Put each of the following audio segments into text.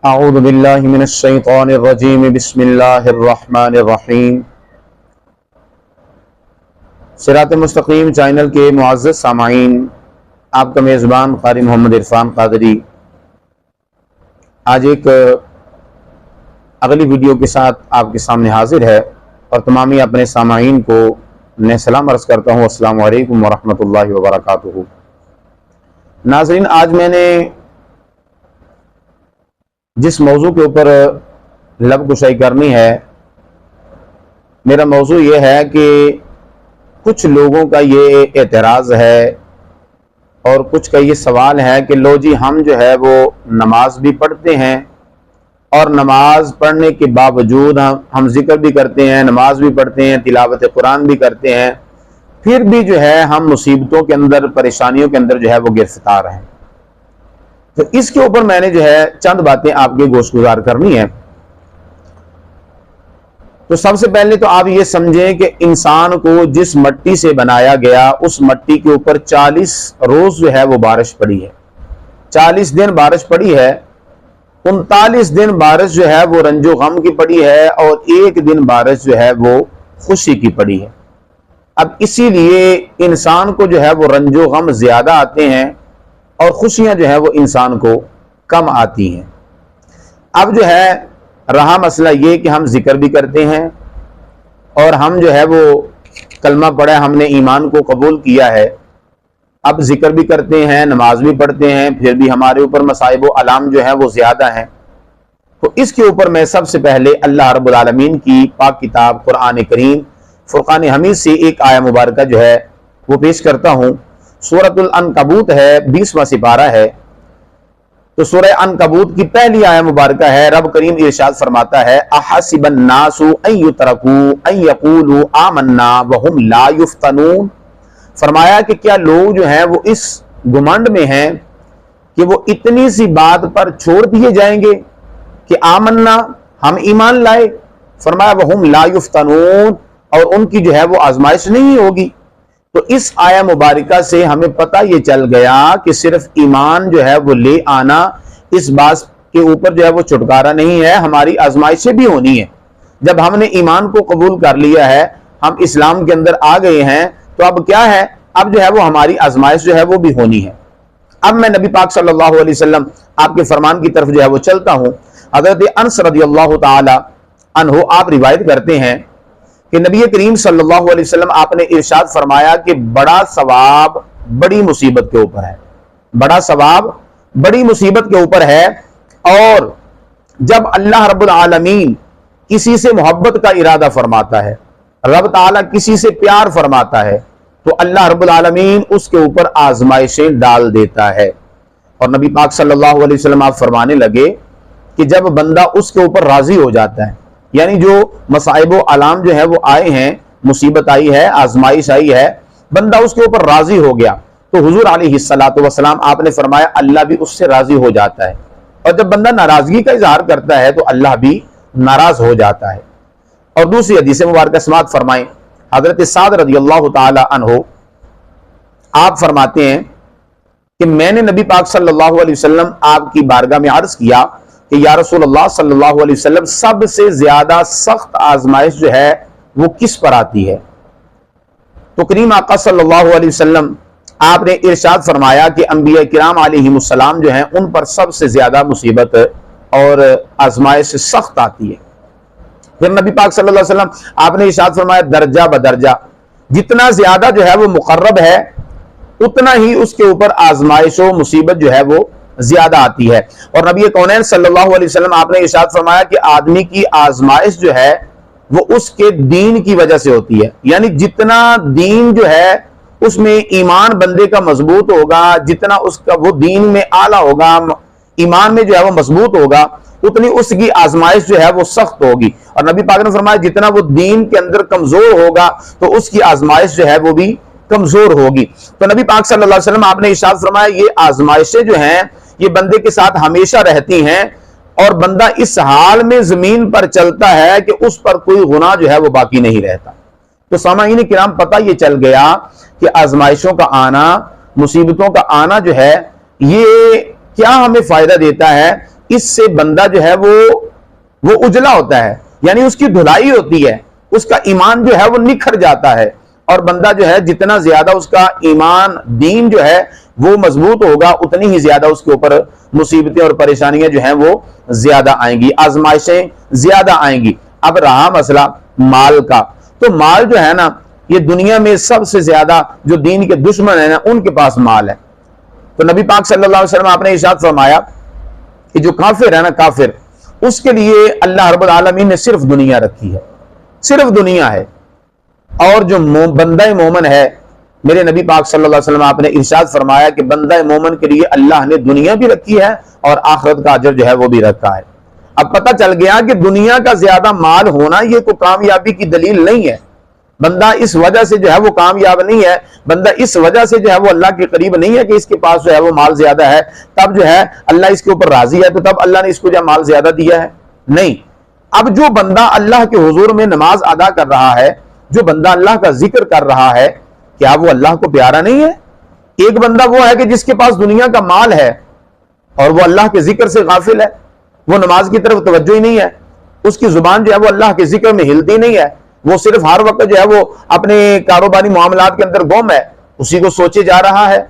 اعوذ باللہ من الشیطان الرجیم بسم اللہ الرحمن الرحیم۔ صراط مستقیم چینل کے معزز سامعین، آپ کا میزبان قاری محمد عرفان قادری آج ایک اگلی ویڈیو کے ساتھ آپ کے سامنے حاضر ہے اور تمامی اپنے سامعین کو میں سلام عرض کرتا ہوں۔ السلام علیکم ورحمۃ اللہ وبرکاتہ۔ ناظرین، آج میں نے جس موضوع کے اوپر لب کشائی کرنی ہے، میرا موضوع یہ ہے کہ کچھ لوگوں کا یہ اعتراض ہے اور کچھ کا یہ سوال ہے کہ لو جی، ہم جو ہے وہ نماز بھی پڑھتے ہیں اور نماز پڑھنے کے باوجود ہم ذکر بھی کرتے ہیں، نماز بھی پڑھتے ہیں، تلاوت قرآن بھی کرتے ہیں، پھر بھی جو ہے ہم مصیبتوں کے اندر، پریشانیوں کے اندر جو ہے وہ گرفتار ہیں۔ تو اس کے اوپر میں نے جو ہے چند باتیں آپ کے گوش گزار کرنی ہے۔ تو سب سے پہلے تو آپ یہ سمجھیں کہ انسان کو جس مٹی سے بنایا گیا، اس مٹی کے اوپر 40 روز جو ہے وہ بارش پڑی ہے، 40 دن بارش پڑی ہے، 39 دن بارش جو ہے وہ رنج و غم کی پڑی ہے اور 1 دن بارش جو ہے وہ خوشی کی پڑی ہے۔ اب اسی لیے انسان کو جو ہے وہ رنج و غم زیادہ آتے ہیں اور خوشیاں جو ہے وہ انسان کو کم آتی ہیں۔ اب جو ہے رہا مسئلہ یہ کہ ہم ذکر بھی کرتے ہیں اور ہم جو ہے وہ کلمہ پڑھا، ہم نے ایمان کو قبول کیا ہے، اب ذکر بھی کرتے ہیں، نماز بھی پڑھتے ہیں، پھر بھی ہمارے اوپر مصائب و علام جو ہیں وہ زیادہ ہیں۔ تو اس کے اوپر میں سب سے پہلے اللہ رب العالمین کی پاک کتاب قرآن کریم فرقان حمید سے ایک آیہ مبارکہ جو ہے وہ پیش کرتا ہوں۔ سورۃ العنکبوت ہے، 20واں سپارہ ہے۔ تو سورہ عنکبوت کی پہلی آیہ مبارکہ ہے، رب کریم ارشاد فرماتا ہے، احسب الناس ان یترکوا ان یقولوا آمنا وهم لا یفتنون۔ فرمایا کہ کیا لوگ جو ہیں وہ اس گمنڈ میں ہیں کہ وہ اتنی سی بات پر چھوڑ دیے جائیں گے کہ آمنا، ہم ایمان لائے، فرمایا وهم لا یفتنون، اور ان کی جو ہے وہ آزمائش نہیں ہوگی۔ تو اس آیہ مبارکہ سے ہمیں پتہ یہ چل گیا کہ صرف ایمان جو ہے وہ لے آنا، اس بات کے اوپر جو ہے وہ چھٹکارا نہیں ہے، ہماری آزمائشیں بھی ہونی ہیں۔ جب ہم نے ایمان کو قبول کر لیا ہے، ہم اسلام کے اندر آ گئے ہیں، تو اب کیا ہے، اب جو ہے وہ ہماری آزمائش جو ہے وہ بھی ہونی ہے۔ اب میں نبی پاک صلی اللہ علیہ وسلم آپ کے فرمان کی طرف جو ہے وہ چلتا ہوں۔ حضرت انس رضی اللہ تعالی عنہ آپ روایت کرتے ہیں کہ نبی کریم صلی اللہ علیہ وسلم آپ نے ارشاد فرمایا کہ بڑا ثواب بڑی مصیبت کے اوپر ہے، بڑا ثواب بڑی مصیبت کے اوپر ہے، اور جب اللہ رب العالمین کسی سے محبت کا ارادہ فرماتا ہے، رب تعالیٰ کسی سے پیار فرماتا ہے، تو اللہ رب العالمین اس کے اوپر آزمائشیں ڈال دیتا ہے۔ اور نبی پاک صلی اللہ علیہ وسلم آپ فرمانے لگے کہ جب بندہ اس کے اوپر راضی ہو جاتا ہے، یعنی جو مصائب و علام جو ہے وہ آئے ہیں، مصیبت آئی ہے، آزمائش آئی ہے، بندہ اس کے اوپر راضی ہو گیا، تو حضور علیہ السلام آپ نے فرمایا اللہ بھی اس سے راضی ہو جاتا ہے، اور جب بندہ ناراضگی کا اظہار کرتا ہے تو اللہ بھی ناراض ہو جاتا ہے۔ اور دوسری حدیث مبارکہ سماعت فرمائیں، حضرت سعد رضی اللہ تعالی عنہ آپ فرماتے ہیں کہ میں نے نبی پاک صلی اللہ علیہ وسلم آپ کی بارگاہ میں عرض کیا کہ یا رسول اللہ صلی اللہ علیہ وسلم، سب سے زیادہ سخت آزمائش جو ہے وہ کس پر آتی ہے؟ تو کریم آقا صلی اللہ علیہ وسلم آپ نے ارشاد فرمایا کہ انبیاء کرام علیہم السلام جو ہیں ان پر سب سے زیادہ مصیبت اور آزمائش سخت آتی ہے۔ پھر نبی پاک صلی اللہ علیہ وسلم آپ نے ارشاد فرمایا درجہ بدرجہ، جتنا زیادہ جو ہے وہ مقرب ہے اتنا ہی اس کے اوپر آزمائش و مصیبت جو ہے وہ زیادہ آتی ہے۔ اور نبی کونین صلی اللہ علیہ وسلم آپ نے ارشاد فرمایا کہ آدمی کی آزمائش جو ہے وہ اس کے دین کی وجہ سے ہوتی ہے، یعنی جتنا دین جو ہے اس میں ایمان بندے کا مضبوط ہوگا، جتنا اس کا وہ دین میں اعلیٰ ہوگا، ایمان میں جو ہے وہ مضبوط ہوگا، اتنی اس کی آزمائش جو ہے وہ سخت ہوگی۔ اور نبی پاک نے فرمایا جتنا وہ دین کے اندر کمزور ہوگا تو اس کی آزمائش جو ہے وہ بھی کمزور ہوگی۔ تو نبی پاک صلی اللہ علیہ وسلم آپ نے ارشاد فرمایا یہ آزمائشیں جو ہیں یہ بندے کے ساتھ ہمیشہ رہتی ہیں، اور بندہ اس حال میں زمین پر چلتا ہے کہ اس پر کوئی گناہ جو ہے وہ باقی نہیں رہتا۔ تو سامعین کرام، پتہ یہ چل گیا کہ آزمائشوں کا آنا، مصیبتوں کا آنا جو ہے یہ کیا ہمیں فائدہ دیتا ہے؟ اس سے بندہ جو ہے وہ اجلا ہوتا ہے، یعنی اس کی دھلائی ہوتی ہے، اس کا ایمان جو ہے وہ نکھر جاتا ہے، اور بندہ جو ہے جتنا زیادہ اس کا ایمان دین جو ہے وہ مضبوط ہوگا، اتنی ہی زیادہ اس کے اوپر مصیبتیں اور پریشانیاں جو ہیں وہ زیادہ آئیں گی، آزمائشیں زیادہ آئیں گی۔ اب رہا مسئلہ مال کا، تو مال جو ہے نا، یہ دنیا میں سب سے زیادہ جو دین کے دشمن ہیں نا، ان کے پاس مال ہے۔ تو نبی پاک صلی اللہ علیہ وسلم آپ نے ارشاد فرمایا کہ جو کافر ہے نا، کافر، اس کے لیے اللہ رب العالمین نے صرف دنیا رکھی ہے، صرف دنیا ہے، اور جو بندہ مومن ہے، میرے نبی پاک صلی اللہ علیہ وسلم آپ نے ارشاد فرمایا کہ بندہ مومن کے لیے اللہ نے دنیا بھی رکھی ہے اور آخرت کا اجر جو ہے وہ بھی رکھا ہے۔ اب پتہ چل گیا کہ دنیا کا زیادہ مال ہونا یہ کوئی کامیابی کی دلیل نہیں ہے، بندہ اس وجہ سے جو ہے وہ کامیاب نہیں ہے، بندہ اس وجہ سے جو ہے وہ اللہ کے قریب نہیں ہے کہ اس کے پاس جو ہے وہ مال زیادہ ہے، تب جو ہے اللہ اس کے اوپر راضی ہے، تو تب اللہ نے اس کو جو مال زیادہ دیا ہے، نہیں۔ اب جو بندہ اللہ کے حضور میں نماز ادا کر رہا ہے، جو بندہ اللہ کا ذکر کر رہا ہے، کیا وہ اللہ کو پیارا نہیں ہے؟ ایک بندہ وہ ہے کہ جس کے پاس دنیا کا مال ہے اور وہ اللہ کے ذکر سے غافل ہے، وہ نماز کی طرف توجہ ہی نہیں ہے، اس کی زبان جو ہے وہ اللہ کے ذکر میں ہلتی نہیں ہے، وہ صرف ہر وقت جو ہے وہ اپنے کاروباری معاملات کے اندر گم ہے، اسی کو سوچے جا رہا ہے،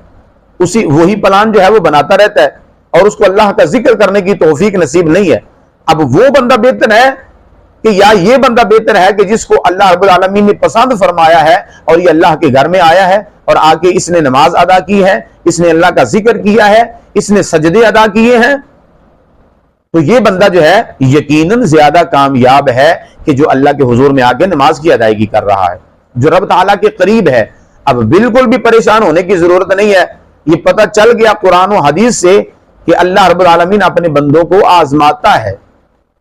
وہی پلان جو ہے وہ بناتا رہتا ہے، اور اس کو اللہ کا ذکر کرنے کی توفیق نصیب نہیں ہے۔ اب وہ بندہ بہتر ہے کہ یا یہ بندہ بہتر ہے کہ جس کو اللہ رب العالمین نے پسند فرمایا ہے اور یہ اللہ کے گھر میں آیا ہے اور آ کے اس نے نماز ادا کی ہے، اس نے اللہ کا ذکر کیا ہے، اس نے سجدے ادا کیے ہیں، تو یہ بندہ جو ہے یقیناً زیادہ کامیاب ہے کہ جو اللہ کے حضور میں آ کے نماز کی ادائیگی کر رہا ہے، جو رب تعالیٰ کے قریب ہے۔ اب بالکل بھی پریشان ہونے کی ضرورت نہیں ہے، یہ پتہ چل گیا قرآن و حدیث سے کہ اللہ رب العالمین اپنے بندوں کو آزماتا ہے،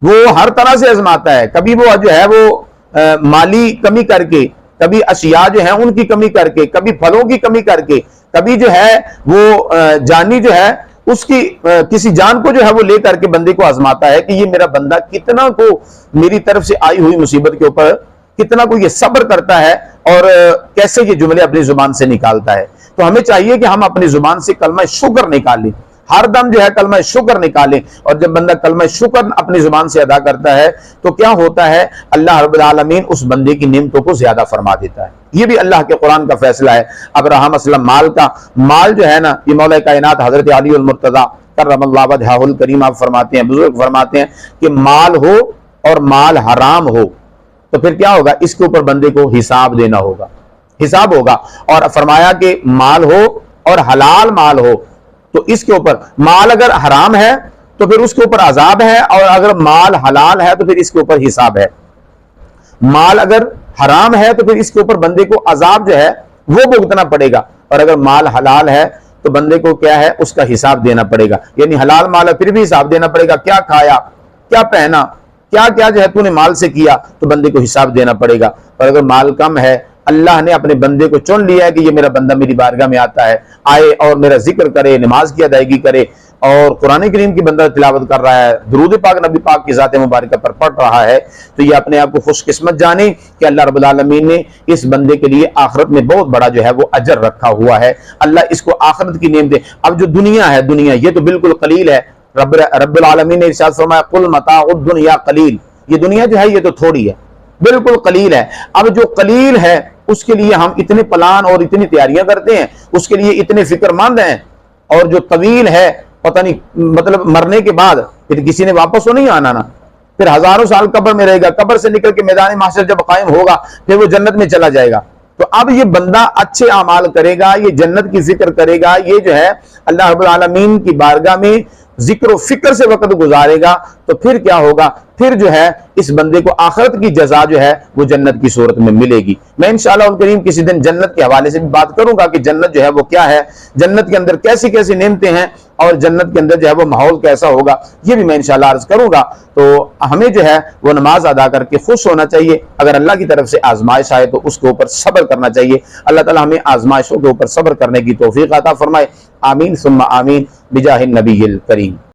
وہ ہر طرح سے آزماتا ہے، کبھی وہ جو ہے وہ مالی کمی کر کے، کبھی اشیاء جو ہیں ان کی کمی کر کے، کبھی پھلوں کی کمی کر کے، کبھی جو ہے وہ جانی جو ہے اس کی کسی جان کو جو ہے وہ لے کر کے بندے کو آزماتا ہے کہ یہ میرا بندہ کتنا کو میری طرف سے آئی ہوئی مصیبت کے اوپر کتنا کو یہ صبر کرتا ہے اور کیسے یہ جملے اپنی زبان سے نکالتا ہے۔ تو ہمیں چاہیے کہ ہم اپنی زبان سے کلمہ شکر نکالیں، ہر دم جو ہے کلمہ شکر نکالیں، اور جب بندہ کلمہ شکر اپنی زبان سے ادا کرتا ہے تو کیا ہوتا ہے، اللہ رب العالمین اس بندے کی نعمتوں کو زیادہ فرما دیتا ہے۔ یہ بھی اللہ کے قرآن کا فیصلہ ہے۔ اب رہا مسئلہ مال کا، مال جو ہے نا، یہ مولا کائنات حضرت علی المرتضیٰ کرم اللہ وجہہ الکریم آپ فرماتے ہیں، بزرگ فرماتے ہیں کہ مال ہو اور مال حرام ہو تو پھر کیا ہوگا، اس کے اوپر بندے کو حساب دینا ہوگا، حساب ہوگا۔ اور فرمایا کہ مال ہو اور حلال مال ہو تو اس کے اوپر، مال اگر حرام ہے تو پھر اس کے اوپر عذاب ہے، اور اگر مال حلال ہے تو پھر اس کے اوپر حساب ہے۔ مال اگر حرام ہے تو پھر اس کے اوپر بندے کو عذاب جو ہے وہ بھگتنا پڑے گا، اور اگر مال حلال ہے تو بندے کو کیا ہے، اس کا حساب دینا پڑے گا، یعنی حلال مال ہے پھر بھی حساب دینا پڑے گا، کیا کھایا، کیا پہنا، کیا کیا جو ہے تو نے مال سے کیا، تو بندے کو حساب دینا پڑے گا۔ اور اگر مال کم ہے، اللہ نے اپنے بندے کو چن لیا ہے کہ یہ میرا بندہ میری بارگاہ میں آتا ہے، آئے اور میرا ذکر کرے، نماز کی ادائیگی کرے، اور قرآن کریم کی بندہ تلاوت کر رہا ہے، درود پاک نبی پاک کی ذات مبارکہ پر پڑھ رہا ہے، تو یہ اپنے آپ کو خوش قسمت جانے کہ اللہ رب العالمین نے اس بندے کے لیے آخرت میں بہت بڑا جو ہے وہ اجر رکھا ہوا ہے، اللہ اس کو آخرت کی نعمت دے۔ اب جو دنیا ہے، دنیا یہ تو بالکل قلیل ہے، رب العالمین نے ارشاد فرمایا قل متاع الدنیا قلیل، یہ دنیا جو ہے یہ تو تھوڑی ہے، بالکل قلیل ہے۔ اب جو قلیل ہے اس کے لیے ہم اتنے پلان اور اتنی تیاریاں کرتے ہیں، اس کے لیے اتنے فکر مند ہیں، اور جو طویل ہے پتہ نہیں مطلب مرنے کے بعد پھر کسی نے واپس ہو نہیں آنا نا، پھر ہزاروں سال قبر میں رہے گا، قبر سے نکل کے میدان محشر جب قائم ہوگا پھر وہ جنت میں چلا جائے گا۔ تو اب یہ بندہ اچھے اعمال کرے گا، یہ جنت کی ذکر کرے گا، یہ جو ہے اللہ رب العالمین کی بارگاہ میں ذکر و فکر سے وقت گزارے گا، تو پھر کیا ہوگا، پھر جو ہے اس بندے کو آخرت کی جزا جو ہے وہ جنت کی صورت میں ملے گی۔ میں انشاءاللہ الکریم کسی دن جنت کے حوالے سے بھی بات کروں گا کہ جنت جو ہے وہ کیا ہے، جنت کے اندر کیسی کیسی نعمتیں ہیں، اور جنت کے اندر جو ہے وہ ماحول کیسا ہوگا، یہ بھی میں انشاءاللہ عرض کروں گا۔ تو ہمیں جو ہے وہ نماز ادا کر کے خوش ہونا چاہیے، اگر اللہ کی طرف سے آزمائش آئے تو اس کے اوپر صبر کرنا چاہیے۔ اللہ تعالی ہمیں آزمائشوں کے اوپر صبر کرنے کی توفیق عطا فرمائے، آمین ثم آمین بجاہ النبی الکریم۔